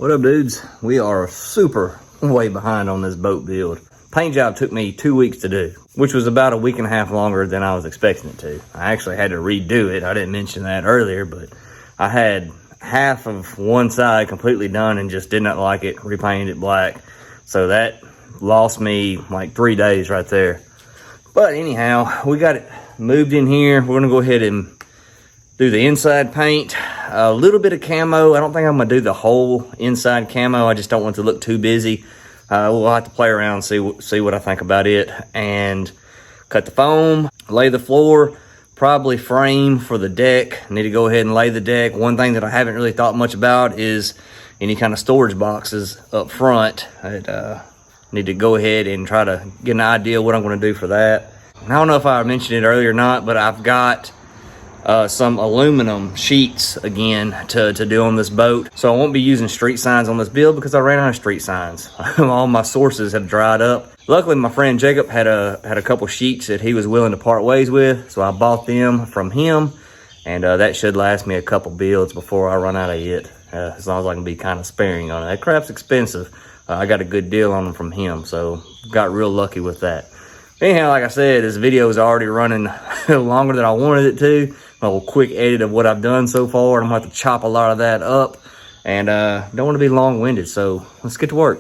What up, dudes? We are super way behind on this boat build. Paint job took me 2 weeks to do, which was about a week and a half longer than I was expecting it to. I actually had to redo it. I didn't mention that earlier, but I had half of one side completely done and just did not like it, repainted it black. So that lost me like 3 days right there. But anyhow, we got it moved in here. We're gonna go ahead and do the inside paint, a little bit of camo. I don't think I'm gonna do the whole inside camo. I just don't want it to look too busy. We'll have to play around, see what I think about it, and cut the foam, lay the floor, probably frame for the deck. Need to go ahead and lay the deck. One thing that I haven't really thought much about is any kind of storage boxes up front. I need to go ahead and try to get an idea what I'm gonna do for that. I don't know if I mentioned it earlier or not, but I've got some aluminum sheets again to do on this boat. So I won't be using street signs on this build because I ran out of street signs. All my sources have dried up. Luckily, my friend Jacob had a couple sheets that he was willing to part ways with, so I bought them from him, and that should last me a couple builds before I run out of it, as long as I can be kind of sparing on it. That crap's expensive. I got a good deal on them from him, so got real lucky with that. Anyhow, like I said, this video is already running longer than I wanted it to. A little quick edit of what I've done so far. I'm gonna have to chop a lot of that up, and don't want to be long-winded, so let's get to work.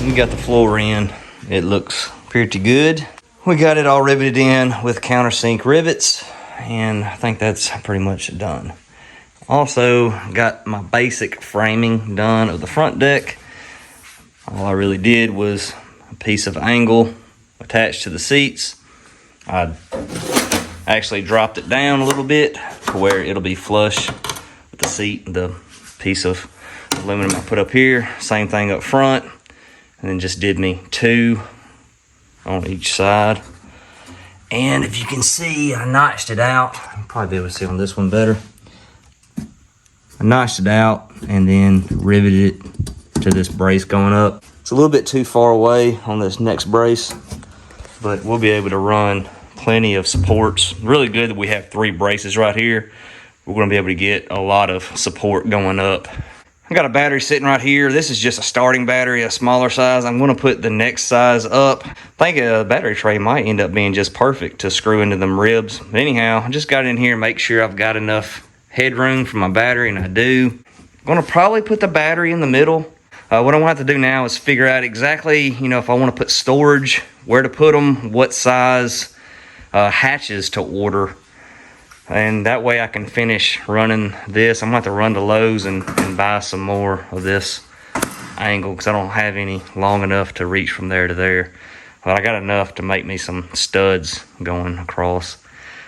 We got the floor in. It looks pretty good. We got it all riveted in with countersink rivets, and I think that's pretty much done. Also got my basic framing done of the front deck. All I really did was a piece of angle attached to the seats. I actually dropped it down a little bit to where it'll be flush with the seat, the piece of aluminum I put up here. Same thing up front. And then just did me 2 on each side. And if you can see, I notched it out. You'll probably be able to see on this one better. I notched it out and then riveted it to this brace going up. It's a little bit too far away on this next brace, but we'll be able to run plenty of supports. Really good that we have 3 braces right here. We're gonna be able to get a lot of support going up. I got a battery sitting right here. This is just a starting battery, a smaller size. I'm gonna put the next size up. I think a battery tray might end up being just perfect to screw into them ribs. But anyhow, I just got in here, make sure I've got enough headroom for my battery, and I do. I'm gonna probably put the battery in the middle. What I want to do now is figure out exactly, if I want to put storage, where to put them, what size hatches to order. And that way I can finish running this. I'm going to have to run to Lowe's and buy some more of this angle because I don't have any long enough to reach from there to there. But I got enough to make me some studs going across.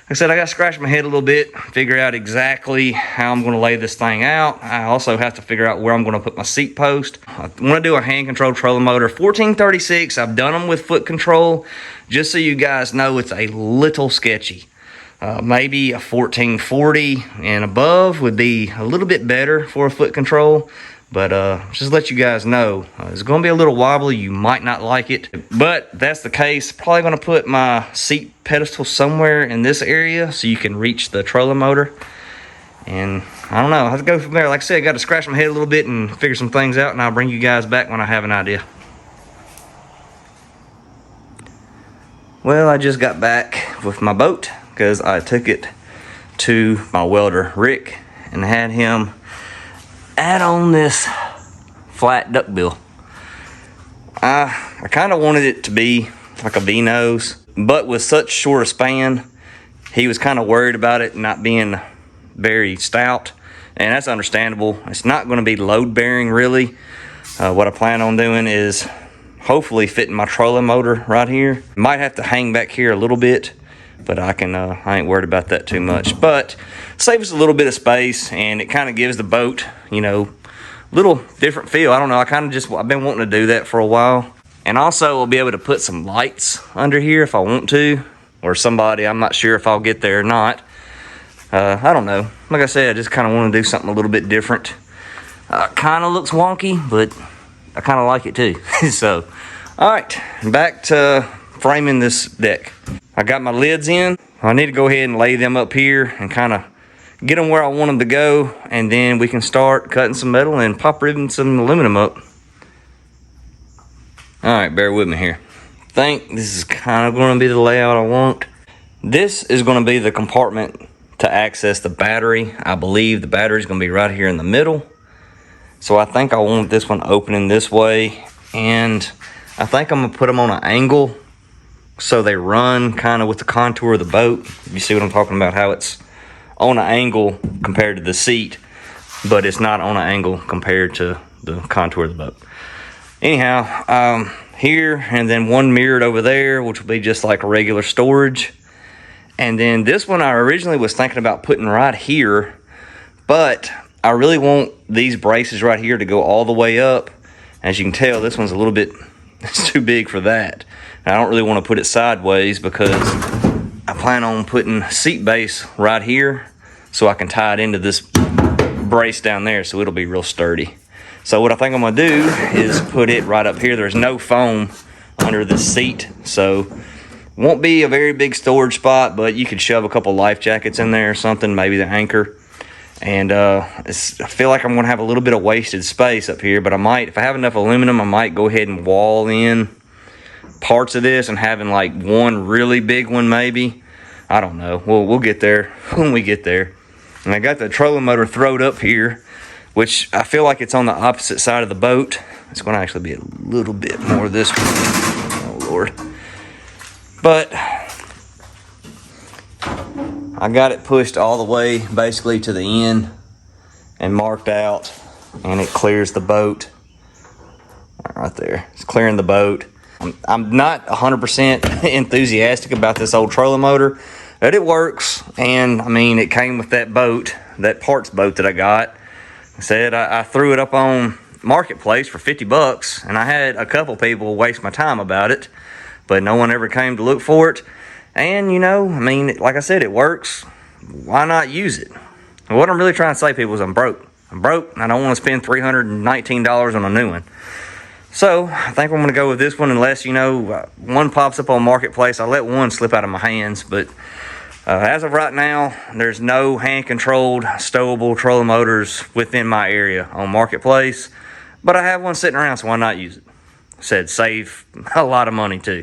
Like I said, I got to scratch my head a little bit, figure out exactly how I'm going to lay this thing out. I also have to figure out where I'm going to put my seat post. I want to do a hand control trolling motor. 1436, I've done them with foot control. Just so you guys know, it's a little sketchy. Maybe a 1440 and above would be a little bit better for a foot control, But just to let you guys know, it's going to be a little wobbly. You might not like it, but if that's the case, probably going to put my seat pedestal somewhere in this area so you can reach the trolling motor. And I don't know, I have to go from there. Like I said, I got to scratch my head a little bit and figure some things out, and I'll bring you guys back when I have an idea. Well, I just got back with my boat because I took it to my welder, Rick, and had him add on this flat duckbill. I kind of wanted it to be like a V-nose, but with such short a span, he was kind of worried about it not being very stout, and that's understandable. It's not going to be load bearing really. What I plan on doing is hopefully fitting my trolling motor right here. Might have to hang back here a little bit, but I ain't worried about that too much. But saves us a little bit of space, and it kind of gives the boat, you know, a little different feel. I don't know, I've been wanting to do that for a while. And also I'll be able to put some lights under here if I want to, or somebody, I'm not sure if I'll get there or not. I don't know. Like I said, I just kind of want to do something a little bit different. Kind of looks wonky, but I kind of like it too. So, all right, back to framing this deck. I got my lids in. I need to go ahead and lay them up here and kind of get them where I want them to go, and then we can start cutting some metal and pop ribbing some aluminum up. All right, bear with me here. I think this is kind of going to be the layout I want. This is going to be the compartment to access the battery. I believe the battery is going to be right here in the middle. So I think I want this one opening this way, and I think I'm going to put them on an angle so they run kind of with the contour of the boat. You see what I'm talking about, how it's on an angle compared to the seat, but it's not on an angle compared to the contour of the boat. Anyhow, here, and then one mirrored over there, which will be just like a regular storage. And then this one I originally was thinking about putting right here, but I really want these braces right here to go all the way up. As you can tell, this one's a little bit, it's too big for that. And I don't really want to put it sideways because I plan on putting seat base right here so I can tie it into this brace down there so it'll be real sturdy. So what I think I'm gonna do is put it right up here. There's no foam under the seat, so won't be a very big storage spot, but you could shove a couple life jackets in there or something, maybe the anchor. And I feel like I'm gonna have a little bit of wasted space up here, but I might, if I have enough aluminum, I might go ahead and wall in parts of this and having like one really big one maybe. I don't know. We'll get there when we get there. And I got the trolling motor throwed up here, which I feel like it's on the opposite side of the boat. It's gonna actually be a little bit more this way. Oh Lord. But I got it pushed all the way basically to the end and marked out, and it clears the boat right there. It's clearing the boat. I'm not 100% enthusiastic about this old trolling motor, but it works. And I mean, it came with that boat, that parts boat that I got. I said I threw it up on Marketplace for 50 bucks, and I had a couple people waste my time about it, but no one ever came to look for it. And you know, I mean, like I said, it works. Why not use it? And what I'm really trying to say, people, is I'm broke. I'm broke, and I don't want to spend $319 on a new one. So I think I'm going to go with this one, unless, you know, one pops up on Marketplace. I'll let one slip out of my hands, but as of right now, there's no hand-controlled, stowable trolling motors within my area on Marketplace, but I have one sitting around, so why not use it? Said save a lot of money too.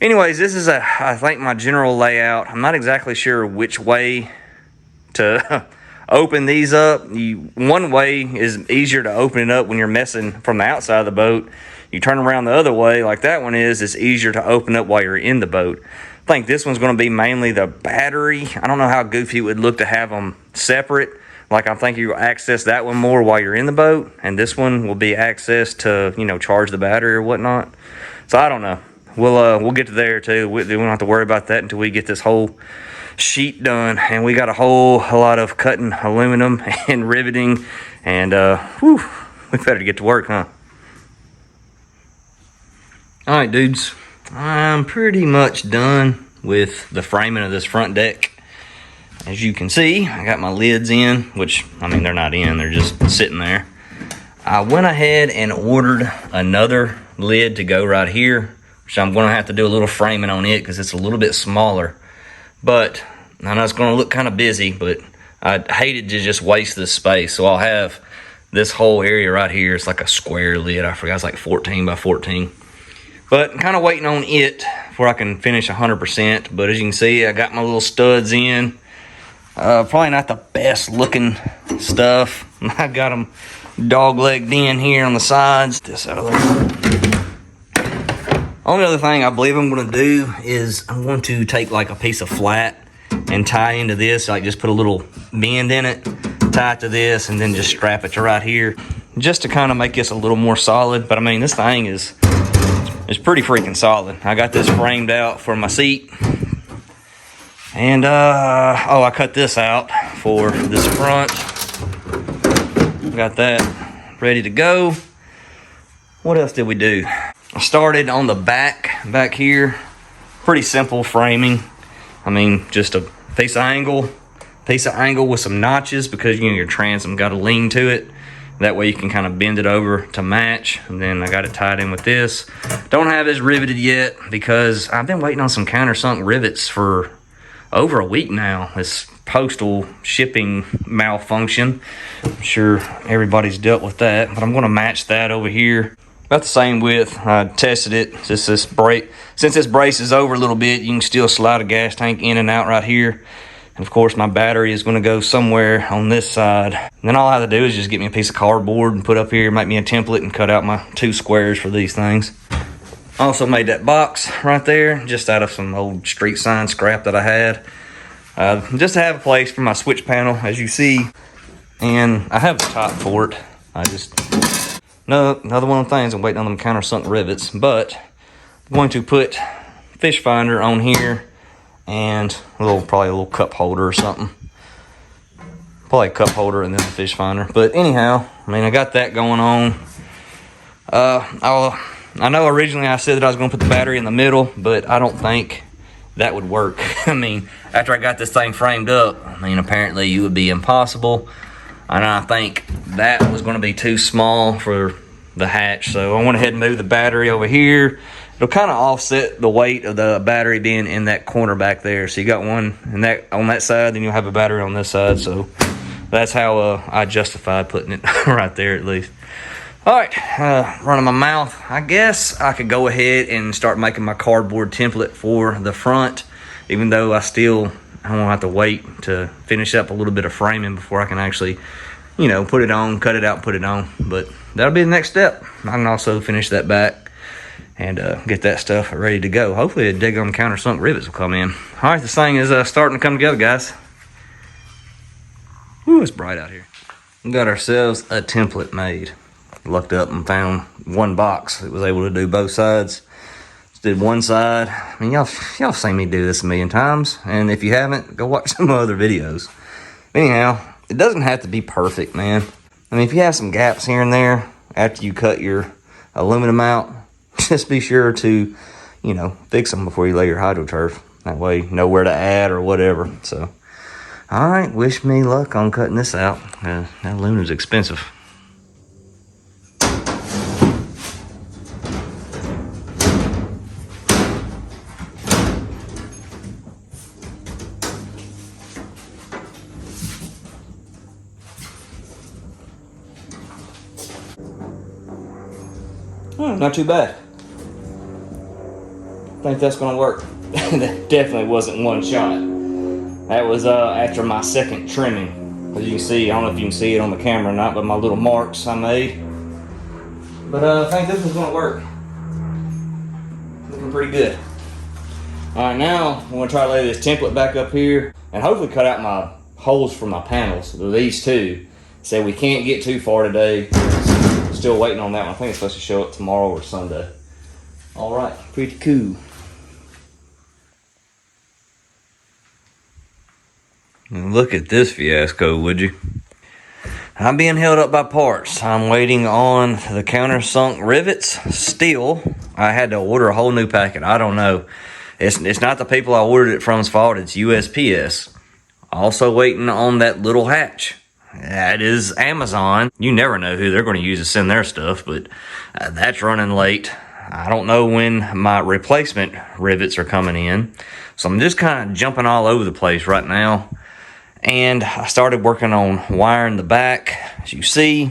Anyways, this is I think my general layout. I'm not exactly sure which way to open these up. One way is easier to open it up when you're messing from the outside of the boat. You turn around the other way, like that one is, it's easier to open up while you're in the boat. I think this one's going to be mainly the battery. I don't know how goofy it would look to have them separate. Like, I'm thinking you'll access that one more while you're in the boat, and this one will be access to, you know, charge the battery or whatnot. So I don't know. We'll get to there too. We don't have to worry about that until we get this whole sheet done, and we got a lot of cutting aluminum and riveting, and we better get to work, huh? All right, dudes. I'm pretty much done with the framing of this front deck. As you can see, I got my lids in, which, I mean, they're not in, they're just sitting there. I went ahead and ordered another lid to go right here, which I'm gonna have to do a little framing on it because it's a little bit smaller. But I know it's gonna look kind of busy, but I hated to just waste this space. So I'll have this whole area right here. It's like a square lid. I forgot, it's like 14 by 14. But I'm kind of waiting on it before I can finish 100%. But as you can see, I got my little studs in. Probably not the best looking stuff. I got them dog-legged in here on the sides. This out of there. Only other thing I believe I'm going to do is I'm going to take like a piece of flat and tie into this. Like just put a little bend in it, tie it to this, and then just strap it to right here. Just to kind of make this a little more solid. But I mean, this thing is pretty freaking solid. I got this framed out for my seat. And, oh, I cut this out for this front. Got that ready to go. What else did we do? I started on the back here. Pretty simple framing. I mean, just a piece of angle with some notches because, you know, your transom got a lean to it. That way you can kind of bend it over to match. And then I got it tied in with this. Don't have this riveted yet because I've been waiting on some countersunk rivets for over a week now. This postal shipping malfunction. I'm sure everybody's dealt with that, but I'm going to match that over here. About the same width. I tested it. Since this brace is over a little bit, you can still slide a gas tank in and out right here. And of course, my battery is going to go somewhere on this side. And then all I have to do is just get me a piece of cardboard and put up here, make me a template, and cut out my 2 squares for these things. Also made that box right there, just out of some old street sign scrap that I had. Just to have a place for my switch panel, as you see. And I have the top for it. No, another one of the things, I'm waiting on them countersunk rivets. But I'm going to put fish finder on here and probably a little cup holder or something. Probably a cup holder and then the fish finder. But anyhow, I mean, I got that going on. I know originally I said that I was going to put the battery in the middle, but I don't think that would work. I mean, after I got this thing framed up, I mean, apparently it would be impossible. And I think that was going to be too small for the hatch. So I went ahead and moved the battery over here. It'll kind of offset the weight of the battery being in that corner back there. So you got one on that side, then you'll have a battery on this side. So that's how I justified putting it right there at least. All right, running my mouth. I guess I could go ahead and start making my cardboard template for the front, even though I won't have to wait to finish up a little bit of framing before I can actually, you know, put it on, cut it out, put it on. But that'll be the next step. I can also finish that back and get that stuff ready to go. Hopefully the daggone countersunk rivets will come in. All right, this thing is starting to come together, guys. Ooh, it's bright out here. We got ourselves a template made. Lucked up and found one box that was able to do both sides. Just did one side. I mean, y'all seen me do this a million times, and if you haven't, go watch some other videos. Anyhow, it doesn't have to be perfect, man. I mean, if you have some gaps here and there after you cut your aluminum out, just be sure to, you know, fix them before you lay your hydroturf. That way you know where to add or whatever. So, all right, wish me luck on cutting this out. That aluminum's expensive. Not too bad. I think that's gonna work. That definitely wasn't one shot. That was after my second trimming. As you can see, I don't know if you can see it on the camera or not, but my little marks I made. But I think this one's gonna work. Looking pretty good. Alright, now I'm gonna try to lay this template back up here and hopefully cut out my holes for my panels. These two. So we can't get too far today. Still waiting on that one. I think it's supposed to show up tomorrow or Sunday. All right, pretty cool. Look at this fiasco, would you? I'm being held up by parts. I'm waiting on the countersunk rivets. Still, I had to order a whole new packet. I don't know. It's not the people I ordered it from's fault. It's USPS. Also waiting on that little hatch. That is Amazon. You never know who they're going to use to send their stuff, but that's running late. I don't know when my replacement rivets are coming in. So I'm just kind of jumping all over the place right now. And I started working on wiring the back. As you see,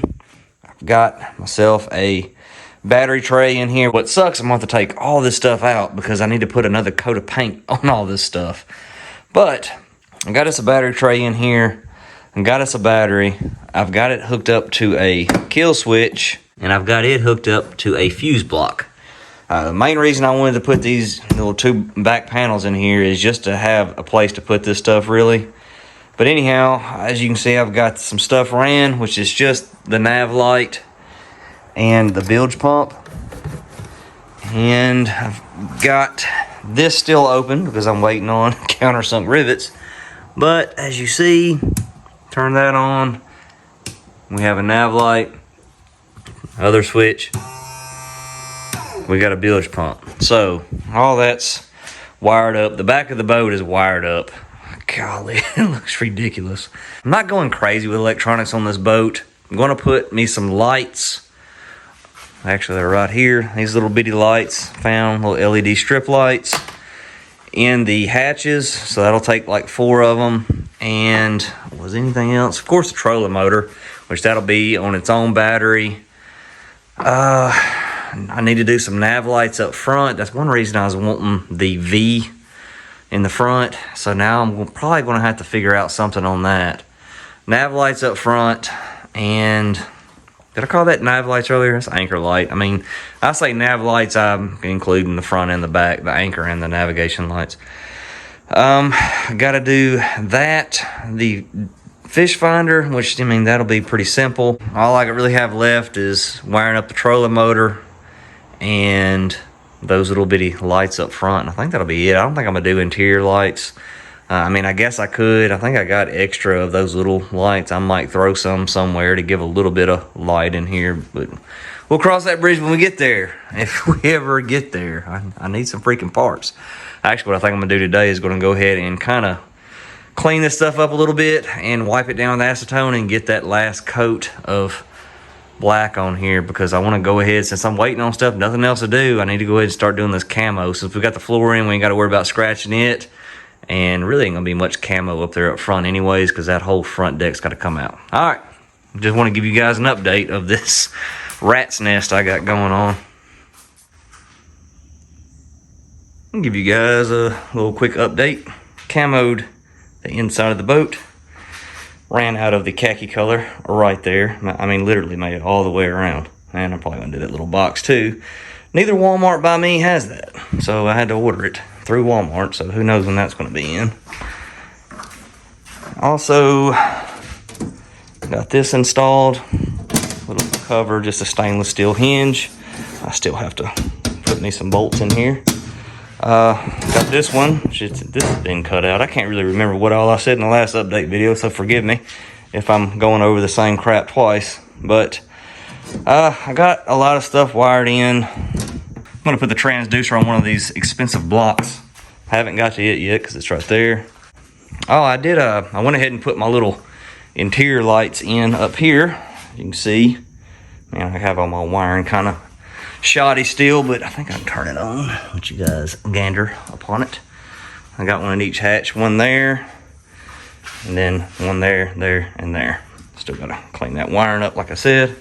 I've got myself a battery tray in here. What sucks, I'm going to have to take all this stuff out because I need to put another coat of paint on all this stuff. But I got us a battery tray in here. I got us a battery. I've got it hooked up to a kill switch, and I've got it hooked up to a fuse block. The main reason I wanted to put these little two back panels in here is just to have a place to put this stuff, really. But anyhow, as you can see, I've got some stuff ran, which is just the nav light and the bilge pump. And I've got this still open because I'm waiting on countersunk rivets. But as you see, turn that on. We have a nav light, other switch. We got a bilge pump. So all that's wired up. The back of the boat is wired up. Golly, it looks ridiculous. I'm not going crazy with electronics on this boat. I'm going to put me some lights. Actually, they're right here. These little bitty lights, found little LED strip lights in the hatches. So that'll take like 4 of them. And was anything else? Of course, the trolling motor, which that'll be on its own battery. I need to do some nav lights up front. That's one reason I was wanting the V in the front. So now I'm probably going to have to figure out something on that. Nav lights up front, and did I call that nav lights earlier? That's anchor light. I mean, I say nav lights, I'm including the front and the back, the anchor and the navigation lights. I got to do that. The fish finder, which, I mean, that'll be pretty simple. All I really have left is wiring up the trolling motor and those little bitty lights up front. I think that'll be it. I don't think I'm gonna do interior lights. I mean, I guess I could. I think I got extra of those little lights. I might throw some somewhere to give a little bit of light in here, but we'll cross that bridge when we get there. If we ever get there. I need some freaking parts. Actually, what I think I'm gonna do today is gonna go ahead and kind of clean this stuff up a little bit and wipe it down with acetone and get that last coat of black on here, because I want to go ahead, since I'm waiting on stuff, nothing else to do, I need to go ahead and start doing this camo. Since we got the floor in, we ain't got to worry about scratching it, and really ain't gonna be much camo up there up front anyways, because that whole front deck's got to come out. All right, just want to give you guys an update of this rat's nest I got going on. I'll give you guys a little quick update. Camoed the inside of the boat. Ran out of the khaki color right there. I mean, literally made it all the way around. And I'm probably gonna do that little box too. Neither Walmart by me has that, so I had to order it through Walmart, so who knows when that's gonna be in. Also, got this installed. Little cover, just a stainless steel hinge. I still have to put me some bolts in here. Got this one. This has been cut out. I can't really remember what all I said in the last update video, so forgive me if I'm going over the same crap twice. But I got a lot of stuff wired in. I'm going to put the transducer on one of these expensive blocks. Haven't got to it yet because it's right there. Oh, I did. I went ahead and put my little interior lights in up here. You can see, man, I have all my wiring kind of shoddy still, but I think I can turn it on. Let you guys gander upon it. I got one in each hatch, one there, and then one there, there, and there. Still gotta clean that wiring up, like I said.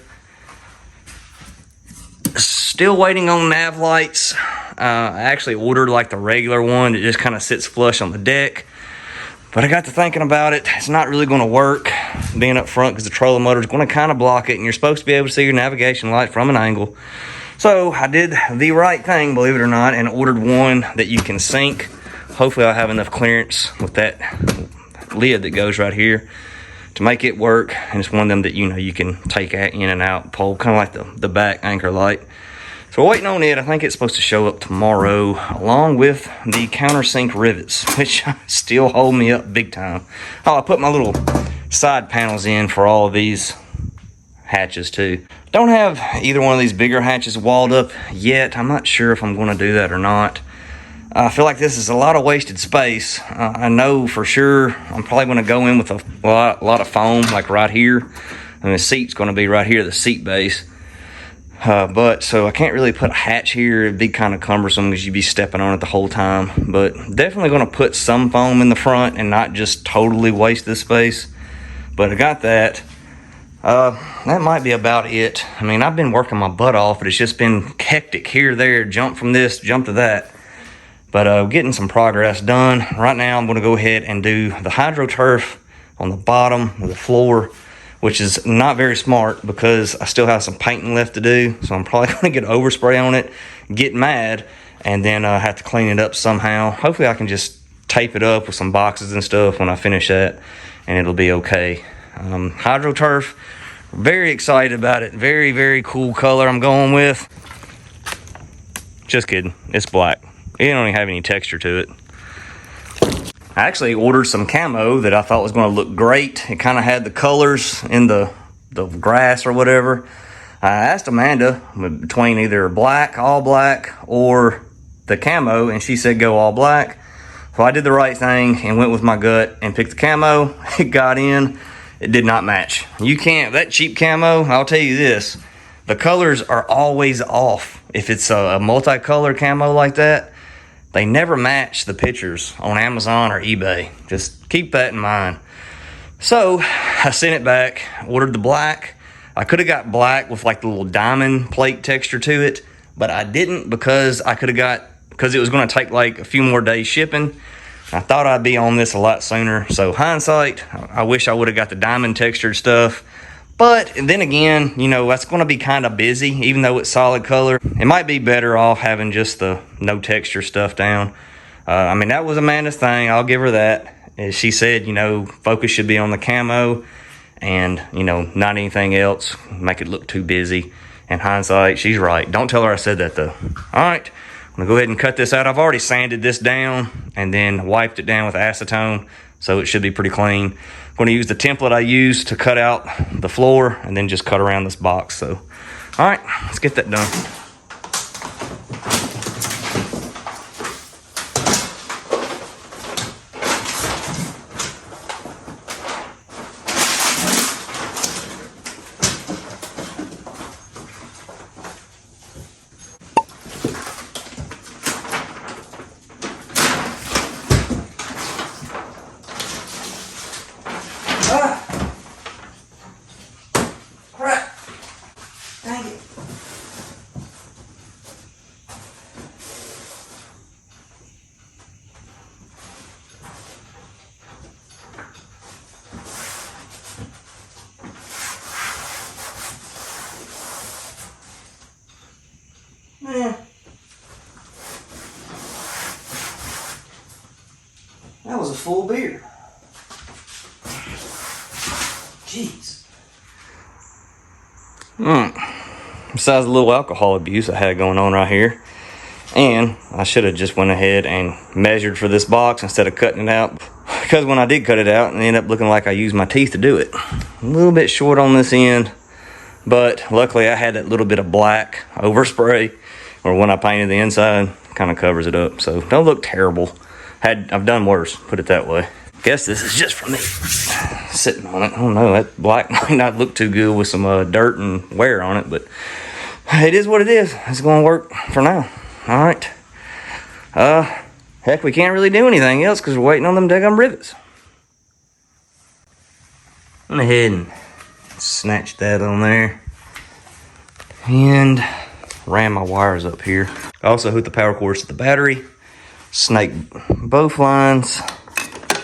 Still waiting on nav lights. I actually ordered like the regular one that just kind of sits flush on the deck. But I got to thinking about it. It's not really gonna work being up front because the trolling motor is gonna kind of block it, and you're supposed to be able to see your navigation light from an angle. So I did the right thing, believe it or not, and ordered one that you can sink. Hopefully I'll have enough clearance with that lid that goes right here to make it work. And it's one of them that, you know, you can take in and out, pull, kind of like the back anchor light. So we're waiting on it. I think it's supposed to show up tomorrow, along with the countersink rivets, which still hold me up big time. Oh, I put my little side panels in for all of these hatches too. Don't have either one of these bigger hatches walled up yet. I'm not sure if I'm going to do that or not. I feel like this is a lot of wasted space. I know for sure I'm probably going to go in with a lot of foam, like right here. And the seat's going to be right here, the seat base. But so I can't really put a hatch here. It'd be kind of cumbersome because you'd be stepping on it the whole time. But definitely going to put some foam in the front and not just totally waste this space. But I got that. That might be about it. I mean, I've been working my butt off, but it's just been hectic here, there, jump from this, jump to that. But getting some progress done. Right now, I'm going to go ahead and do the hydro turf on the bottom of the floor, which is not very smart because I still have some painting left to do. So I'm probably going to get overspray on it, get mad, and then have to clean it up somehow. Hopefully I can just tape it up with some boxes and stuff when I finish that, and it'll be okay. Hydro turf, very excited about it. Very, very cool color I'm going with. Just kidding, it's black. It don't even have any texture to it. I actually ordered some camo that I thought was going to look great. It kind of had the colors in the grass or whatever. I asked Amanda between either black, all black, or the camo, and she said go all black. So I did the right thing and went with my gut and picked the camo. It got in. It did not match. You can't, that cheap camo, I'll tell you this, the colors are always off. If it's a multicolor camo like that, they never match the pictures on Amazon or eBay. Just keep that in mind. So I sent it back, ordered the black. I could have got black with like the little diamond plate texture to it, but I didn't because it was going to take like a few more days shipping. I thought I'd be on this a lot sooner. So hindsight, I wish I would have got the diamond textured stuff. But then again, you know, that's going to be kind of busy, even though it's solid color. It might be better off having just the no texture stuff down. I mean, that was Amanda's thing. I'll give her that. As she said, you know, focus should be on the camo and, you know, not anything else. Make it look too busy. In hindsight, she's right. Don't tell her I said that, though. All right, I'm going to go ahead and cut this out. I've already sanded this down and then wiped it down with acetone, so it should be pretty clean. I'm going to use the template I used to cut out the floor and then just cut around this box. So, all right, let's get that done. Man, that was a full beer. Jeez. Besides the little alcohol abuse I had going on right here, and I should have just went ahead and measured for this box instead of cutting it out, because when I did cut it out, it ended up looking like I used my teeth to do it. A little bit short on this end, but luckily I had that little bit of black overspray, or when I painted the inside, kind of covers it up. So don't look terrible. I've done worse, put it that way. Guess this is just for me sitting on it. I don't know, that black might not look too good with some dirt and wear on it, but it is what it is. It's gonna work for now. All right. Heck, we can't really do anything else because we're waiting on them daggum rivets. Went ahead and snatched that on there and ran my wires up here. I also hooked the power cords to the battery, snaked both lines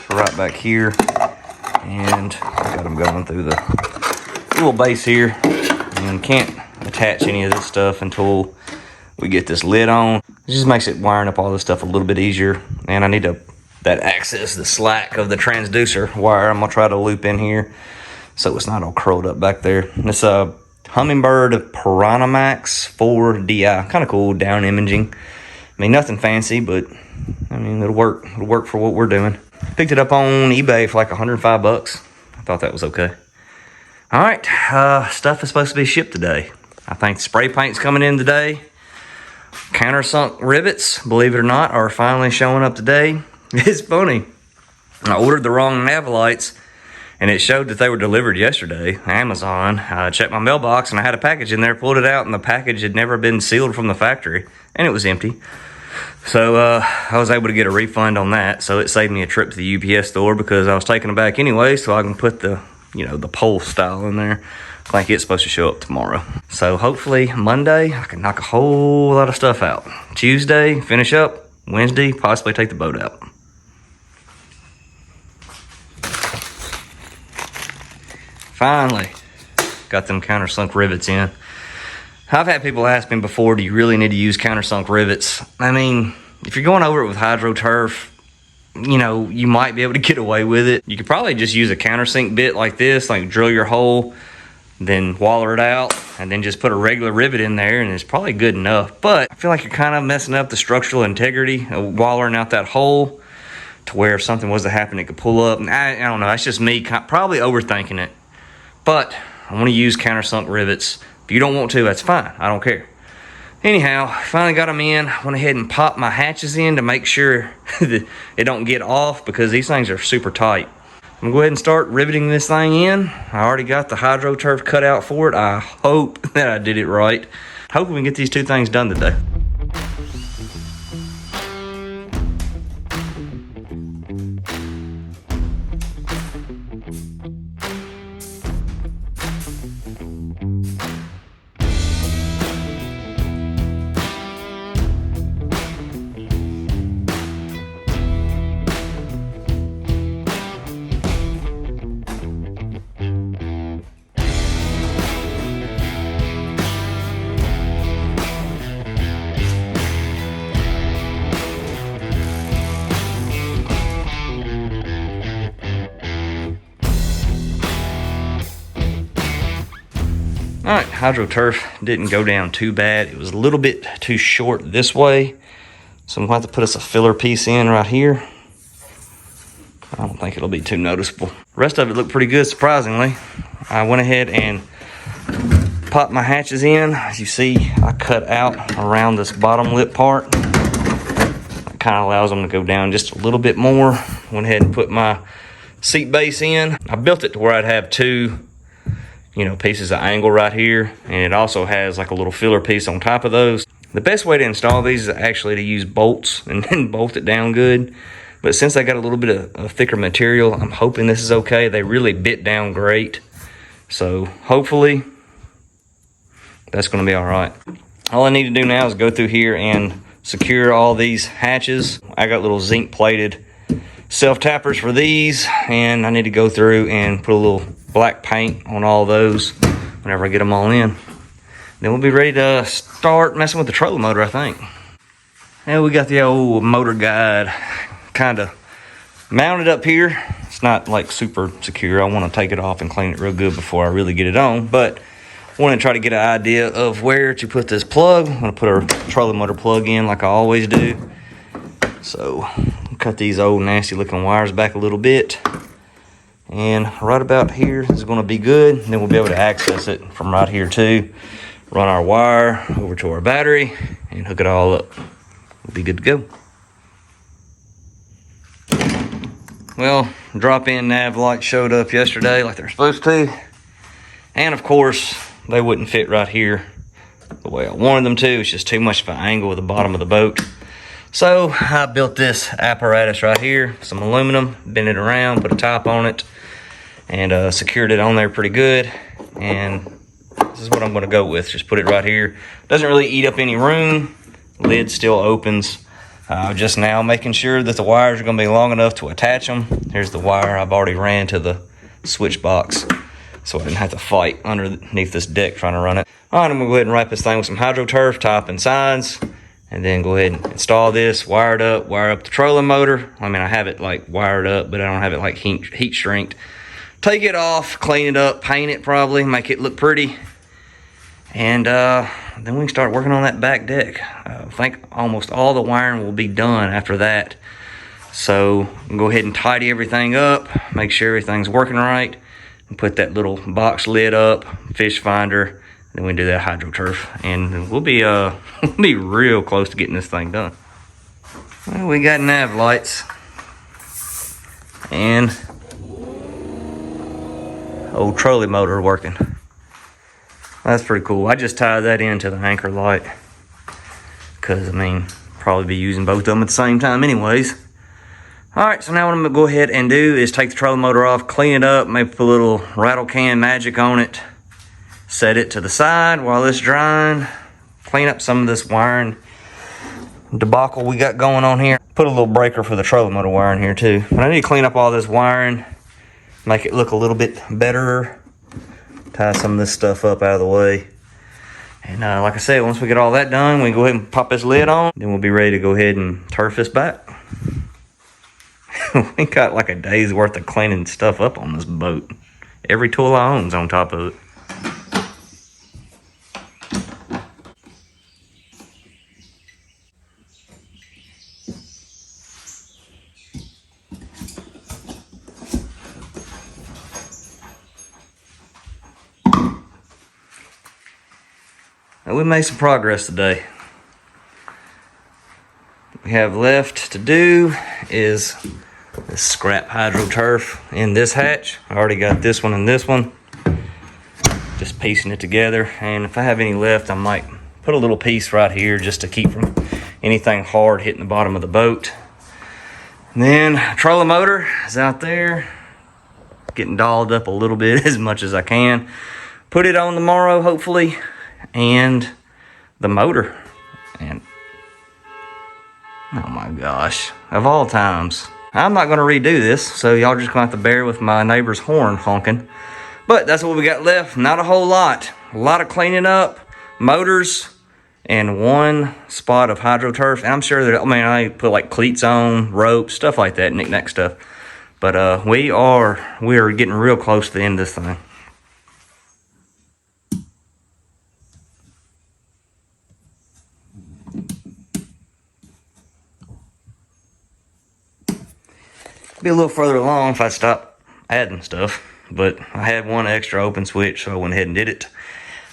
right back here, and I got them going through the little base here, and can't attach any of this stuff until we get this lid on. It just makes it wiring up all this stuff a little bit easier, and I need that access the slack of the transducer wire. I'm gonna try to loop in here so it's not all curled up back there. It's a Humminbird Piranha Max 4DI, kind of cool down imaging. I mean, nothing fancy, but I mean, it'll work. It'll work for what we're doing. Picked it up on eBay for like 105 bucks. I thought that was okay. All right, stuff is supposed to be shipped today. I think spray paint's coming in today. Countersunk rivets, believe it or not, are finally showing up today. It's funny. I ordered the wrong nav lights and it showed that they were delivered yesterday. Amazon. I checked my mailbox and I had a package in there, pulled it out, and the package had never been sealed from the factory and it was empty. So I was able to get a refund on that. So it saved me a trip to the UPS store because I was taking them back anyway, so I can put the, the pole style in there. I think it's supposed to show up tomorrow. So hopefully Monday I can knock a whole lot of stuff out. Tuesday, finish up. Wednesday, possibly take the boat out. Finally got them countersunk rivets in. I've had people ask me before, do you really need to use countersunk rivets? I mean, if you're going over it with hydro turf, you might be able to get away with it. You could probably just use a countersink bit like this, like drill your hole, then waller it out, and then just put a regular rivet in there, and it's probably good enough. But I feel like you're kind of messing up the structural integrity of wallering out that hole to where if something was to happen, it could pull up. And I don't know, that's just me probably overthinking it. But I want to use countersunk rivets. If you don't want to, that's fine. I don't care. Anyhow, finally got them in. Went ahead and popped my hatches in to make sure that it don't get off because these things are super tight. I'm gonna go ahead and start riveting this thing in. I already got the hydro turf cut out for it. I hope that I did it right. Hope we can get these two things done today. All right, hydro turf didn't go down too bad. It was a little bit too short this way. So I'm going to have to put us a filler piece in right here. I don't think it'll be too noticeable. The rest of it looked pretty good, surprisingly. I went ahead and popped my hatches in. As you see, I cut out around this bottom lip part. It kind of allows them to go down just a little bit more. Went ahead and put my seat base in. I built it to where I'd have two pieces of angle right here, and it also has like a little filler piece on top of those. The best way to install these is actually to use bolts and then bolt it down good. But since I got a little bit of thicker material, I'm hoping this is okay. They really bit down great. So hopefully that's gonna be all right. All I need to do now is go through here and secure all these hatches. I got little zinc plated self-tappers for these, and I need to go through and put a little black paint on all those whenever I get them all in. Then we'll be ready to start messing with the trolling motor, I think. And we got the old motor guide kind of mounted up here. It's not like super secure. I want to take it off and clean it real good before I really get it on, but I want to try to get an idea of where to put this plug. I'm going to put a trolling motor plug in like I always do. So cut these old nasty looking wires back a little bit, and right about here is going to be good. And then we'll be able to access it from right here too. Run our wire over to our battery and hook it all up. We'll be good to go. Well, drop-in nav lights showed up yesterday like they're supposed to, and of course they wouldn't fit right here the way I wanted them to. It's just too much of an angle at the bottom of the boat. So I built this apparatus right here, some aluminum, bent it around, put a top on it, and secured it on there pretty good. And this is what I'm going to go with. Just put it right here. Doesn't really eat up any room. Lid still opens. Just now making sure that the wires are going to be long enough to attach them. Here's the wire I've already ran to the switch box, so I didn't have to fight underneath this deck trying to run it. All right, I'm going to go ahead and wrap this thing with some hydro turf, top and sides. And then go ahead and install this, wire up the trolling motor. I mean, I have it like wired up, but I don't have it like heat shrinked. Take it off, clean it up, paint it probably, make it look pretty. And then we can start working on that back deck. I think almost all the wiring will be done after that. So go ahead and tidy everything up, make sure everything's working right, and put that little box lid up, fish finder, Then we do that hydroturf, and we'll be we'll be real close to getting this thing done. Well, we got nav lights and old trolley motor working. That's pretty cool. I just tied that into the anchor light because, I mean, probably be using both of them at the same time anyways. Alright, so now what I'm going to go ahead and do is take the trolley motor off, clean it up, maybe put a little rattle can magic on it, set it to the side while it's drying, clean up some of this wiring debacle we got going on here. Put a little breaker for the trolley motor wire in here too. But I need to clean up all this wiring, make it look a little bit better, tie some of this stuff up out of the way. And like I said, once we get all that done, we can go ahead and pop this lid on. Then we'll be ready to go ahead and turf this back. We got like a day's worth of cleaning stuff up on this boat. Every tool I own's on top of it. We made some progress today. What we have left to do is this scrap hydroturf in this hatch. I already got this one and this one. Just piecing it together, and if I have any left, I might put a little piece right here just to keep from anything hard hitting the bottom of the boat. And then trolling motor is out there, getting dolled up a little bit as much as I can. Put it on tomorrow, hopefully. And the motor, and oh my gosh, of all times, I'm not going to redo this, so y'all just going to have to bear with my neighbor's horn honking. But that's what we got left. Not a whole lot. A lot of cleaning up, motors, and one spot of hydroturf. And I'm sure that, I mean, I put like cleats on, ropes, stuff like that, knick-knack stuff. But we are getting real close to the end of this thing. Be a little further along if I stopped adding stuff, but I had one extra open switch, so I went ahead and did it.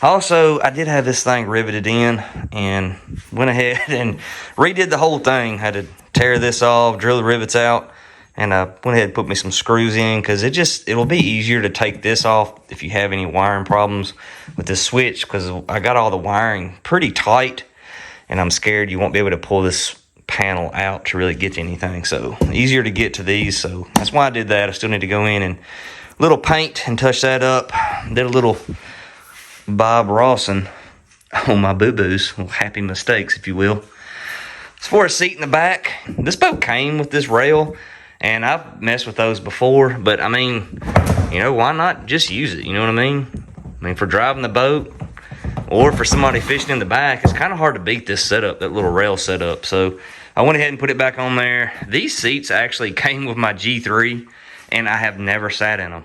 Also, I did have this thing riveted in and went ahead and redid the whole thing. Had to tear this off, drill the rivets out, and I went ahead and put me some screws in because it'll be easier to take this off if you have any wiring problems with this switch, because I got all the wiring pretty tight and I'm scared you won't be able to pull this panel out to really get to anything. So easier to get to these, so that's why I did that. I still need to go in and little paint and touch that up. Did a little Bob Rawson on my boo-boos, little happy mistakes if you will. As far as seat in the back, this boat came with this rail, and I've messed with those before, but I mean, you know, why not just use it? You know what I mean? I mean, for driving the boat or for somebody fishing in the back, it's kind of hard to beat this setup, that little rail setup. So I went ahead and put it back on there. These seats actually came with my G3, and I have never sat in them.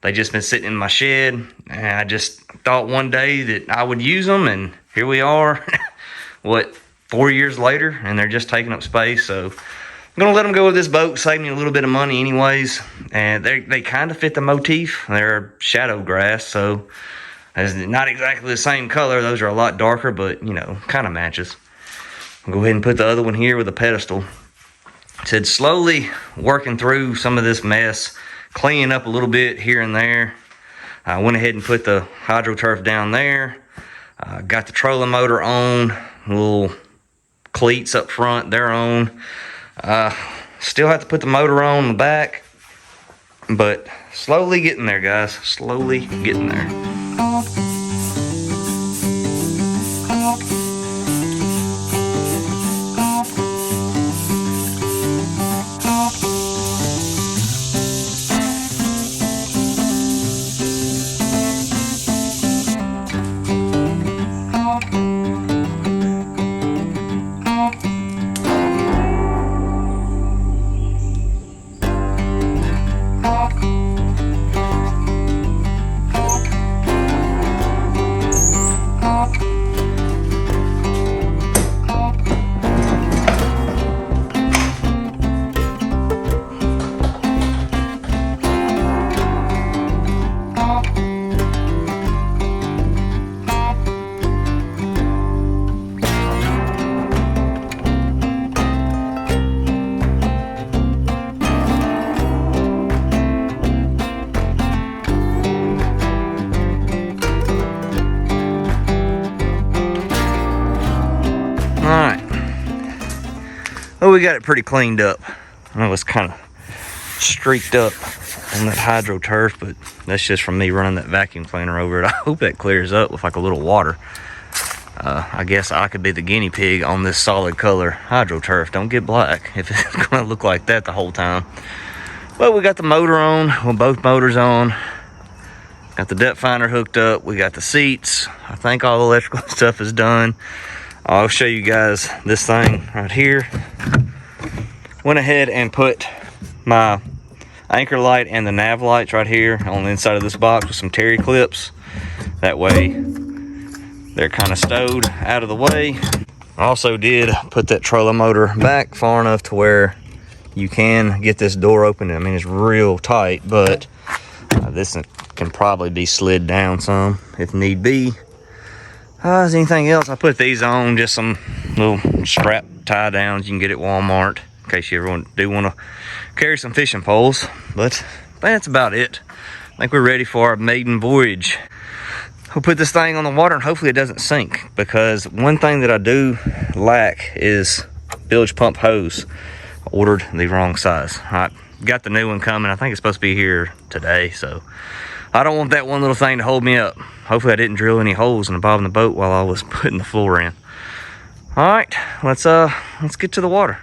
They just been sitting in my shed, and I just thought one day that I would use them, and here we are, 4 years later, and they're just taking up space. So I'm gonna let them go with this boat, save me a little bit of money anyways. And they kind of fit the motif. They're shadow grass, so it's not exactly the same color. Those are a lot darker, but you know, kind of matches. I'll go ahead and put the other one here with a pedestal. It said slowly working through some of this mess, cleaning up a little bit here and there. I went ahead and put the hydroturf down there. Got the trolling motor on, little cleats up front, they're on. Still have to put the motor on the back, but slowly getting there, guys. Slowly getting there. Well, we got it pretty cleaned up. I know it's kind of streaked up on that hydro turf, but that's just from me running that vacuum cleaner over it. I hope that clears up with like a little water. I guess I could be the guinea pig on this solid color hydro turf. Don't get black if it's gonna look like that the whole time. But we got the motor on, well, both motors on. Got the depth finder hooked up. We got the seats. I think all the electrical stuff is done. I'll show you guys this thing right here. Went ahead and put my anchor light and the nav lights right here on the inside of this box with some terry clips. That way they're kind of stowed out of the way. I also did put that trolling motor back far enough to where you can get this door open. I mean, it's real tight, but this can probably be slid down some if need be. Is anything else? I put these on, just some little strap tie downs you can get at Walmart in case you ever do want to carry some fishing poles. But that's about it. I think we're ready for our maiden voyage. We'll put this thing on the water and hopefully it doesn't sink, because one thing that I do lack is bilge pump hose. I ordered the wrong size. I got the new one coming. I think it's supposed to be here today, so I don't want that one little thing to hold me up. Hopefully I didn't drill any holes in the bottom of the boat while I was putting the floor in. All right, let's get to the water.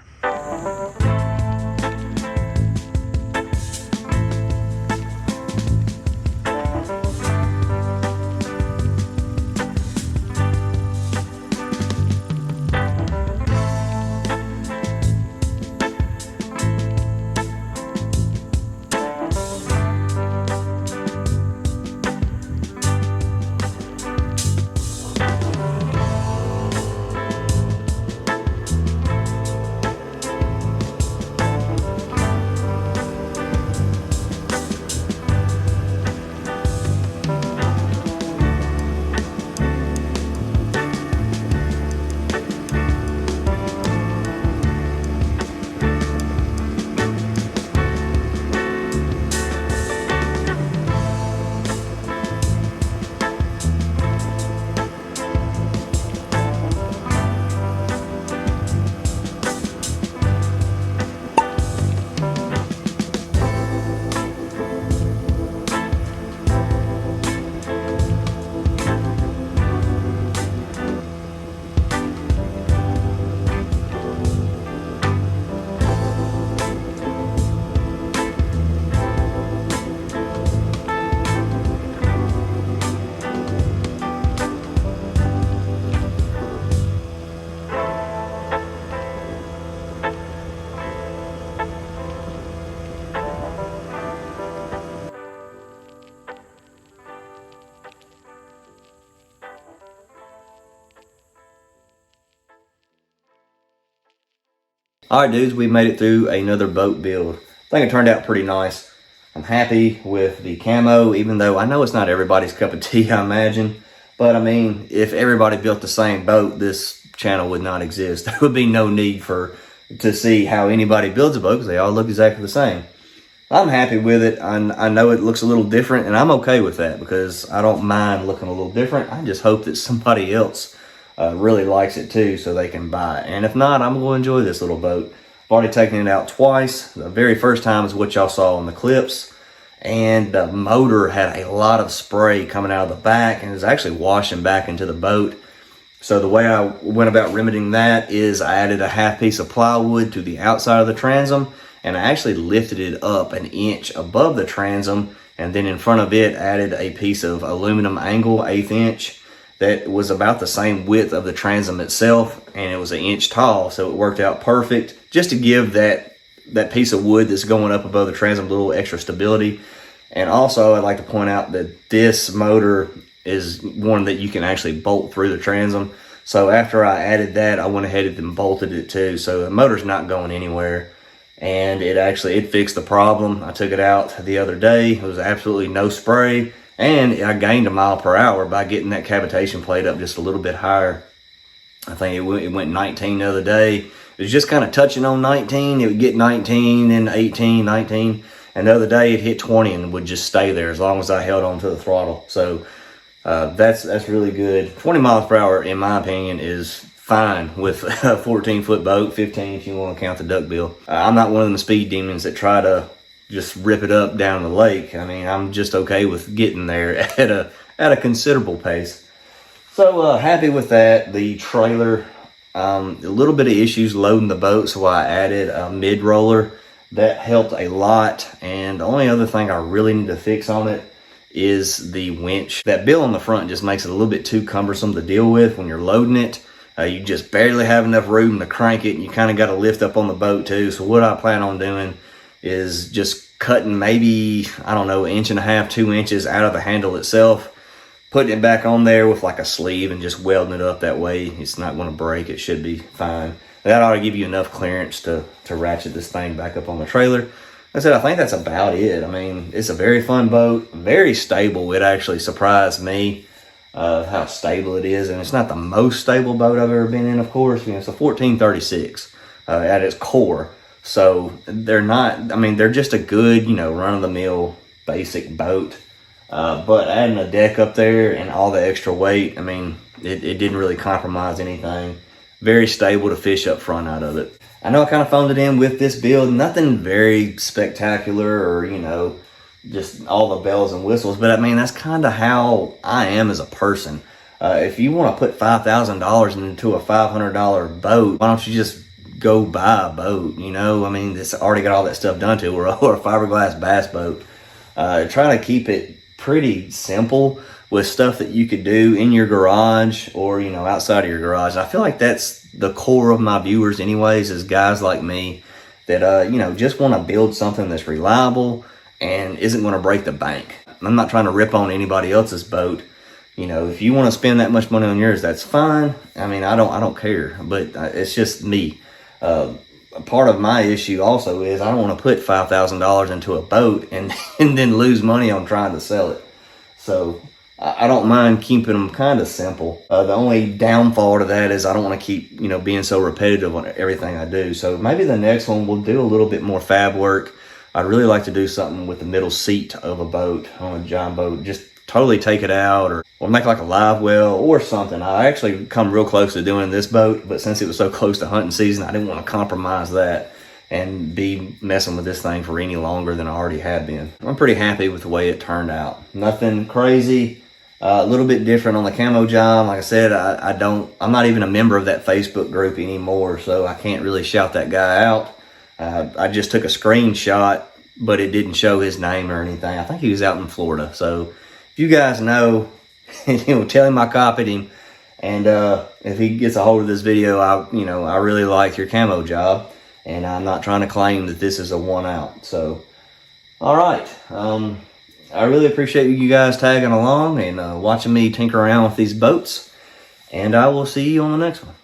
All right, dudes, we made it through another boat build. I think it turned out pretty nice. I'm happy with the camo, even though I know it's not everybody's cup of tea, I imagine. But I mean, if everybody built the same boat, this channel would not exist. There would be no need to see how anybody builds a boat, because they all look exactly the same. I'm happy with it. I know it looks a little different, and I'm okay with that, because I don't mind looking a little different. I just hope that somebody else really likes it too, so they can buy it. And if not, I'm going to enjoy this little boat. I've already taken it out twice. The very first time is what y'all saw on the clips, and the motor had a lot of spray coming out of the back, and it was actually washing back into the boat. So the way I went about remedying that is I added a half piece of plywood to the outside of the transom, and I actually lifted it up an inch above the transom, and then in front of it added a piece of aluminum angle, 1/8 inch, that was about the same width of the transom itself, and it was 1 inch tall, so it worked out perfect, just to give that piece of wood that's going up above the transom a little extra stability. And also, I'd like to point out that this motor is one that you can actually bolt through the transom. So after I added that, I went ahead and bolted it too, so the motor's not going anywhere. And it fixed the problem. I took it out the other day. It was absolutely no spray, and I gained 1 mile per hour by getting that cavitation plate up just a little bit higher. I think it went 19 the other day. It was just kind of touching on 19. It would get 19, then 18, 19. And the other day it hit 20 and would just stay there as long as I held on to the throttle. So that's really good. 20 miles per hour, in my opinion, is fine with a 14-foot boat, 15 if you want to count the duckbill. I'm not one of them speed demons that try to just rip it up down the lake. I mean, I'm just okay with getting there at a considerable pace. So happy with that. The trailer, a little bit of issues loading the boat, so I added a mid roller. That helped a lot. And the only other thing I really need to fix on it is the winch. That bill on the front just makes it a little bit too cumbersome to deal with when you're loading it. You just barely have enough room to crank it, and you kind of got to lift up on the boat too. So what I plan on doing is just cutting maybe, I don't know, 1.5 inches, 2 inches out of the handle itself, putting it back on there with like a sleeve and just welding it up. That way it's not going to break. It should be fine. That ought to give you enough clearance to ratchet this thing back up on the trailer. Like I said, I think that's about it. I mean, it's a very fun boat, very stable. It actually surprised me how stable it is. And it's not the most stable boat I've ever been in, of course. You know, it's a 1436 at its core. So they're not, I mean, they're just a good, you know, run-of-the-mill basic boat. But adding a deck up there and all the extra weight, I mean, it didn't really compromise anything. Very stable to fish up front out of it. I know I kind of phoned it in with this build. Nothing very spectacular or, you know, just all the bells and whistles. But I mean, that's kind of how I am as a person. If you want to put $5,000 into a $500 boat, why don't you just go buy a boat? You know, I mean, it's already got all that stuff done to it. Or a fiberglass bass boat. Trying to keep it pretty simple with stuff that you could do in your garage or, you know, outside of your garage. I feel like that's the core of my viewers anyways, is guys like me that, you know, just want to build something that's reliable and isn't going to break the bank. I'm not trying to rip on anybody else's boat. You know, if you want to spend that much money on yours, that's fine. I mean, I don't care, but it's just me. Part of my issue also is I don't want to put $5,000 into a boat and then lose money on trying to sell it. So I don't mind keeping them kind of simple. The only downfall to that is I don't want to keep, you know, being so repetitive on everything I do. So maybe the next one we'll do a little bit more fab work. I'd really like to do something with the middle seat of a boat on a giant boat. Just totally take it out or make like a live well or something. I actually come real close to doing this boat, but since it was so close to hunting season, I didn't want to compromise that and be messing with this thing for any longer than I already had been. I'm pretty happy with the way it turned out. Nothing crazy. A little bit different on the camo job. Like I said, I'm not even a member of that Facebook group anymore, so I can't really shout that guy out. I just took a screenshot, but it didn't show his name or anything. I think he was out in Florida. So if you guys know, you know, tell him I copied him. And if he gets a hold of this video, I really like your camo job. And I'm not trying to claim that this is a one out. So, all right. I really appreciate you guys tagging along and watching me tinker around with these boats. And I will see you on the next one.